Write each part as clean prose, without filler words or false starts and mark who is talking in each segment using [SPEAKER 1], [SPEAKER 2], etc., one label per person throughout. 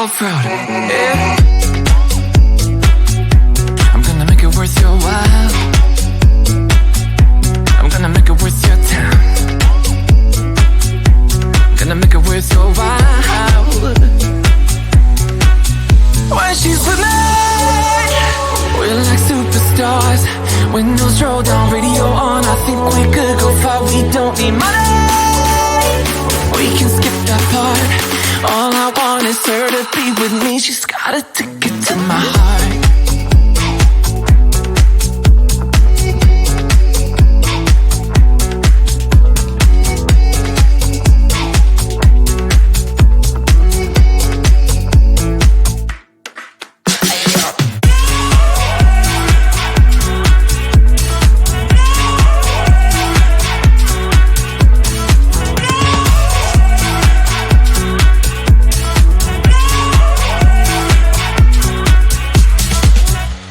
[SPEAKER 1] off-road, yeah. I'm gonna make it worth your while. I'm gonna make it worth your time. I'm gonna make it worth your while. When she's with me, we're like superstars. Windows roll down, radio on. I think we could go far. We don't need money, we can skip that part. All I want is her to be with me. She's got a ticket to my heart.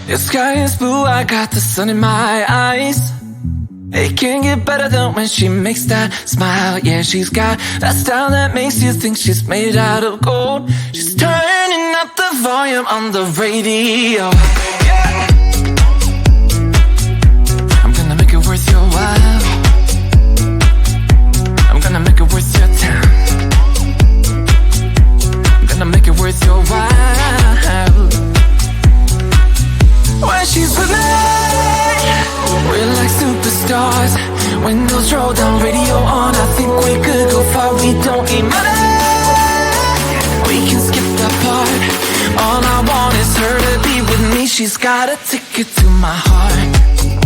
[SPEAKER 1] The sky is blue, I got the sun in my eyes. It can't get better than when she makes that smile. Yeah, she's got that style that makes you think she's made out of gold. She's turning up the volume on the radio. Yeah. I'm gonna make it worth your while. I'm gonna make it worth your time. I'm gonna make it worth your while. When she's with me, we're like superstars. Windows roll down, radio on. I think we could go far. We don't need money, we can skip that part. All I want is her to be with me. She's got a ticket to my heart.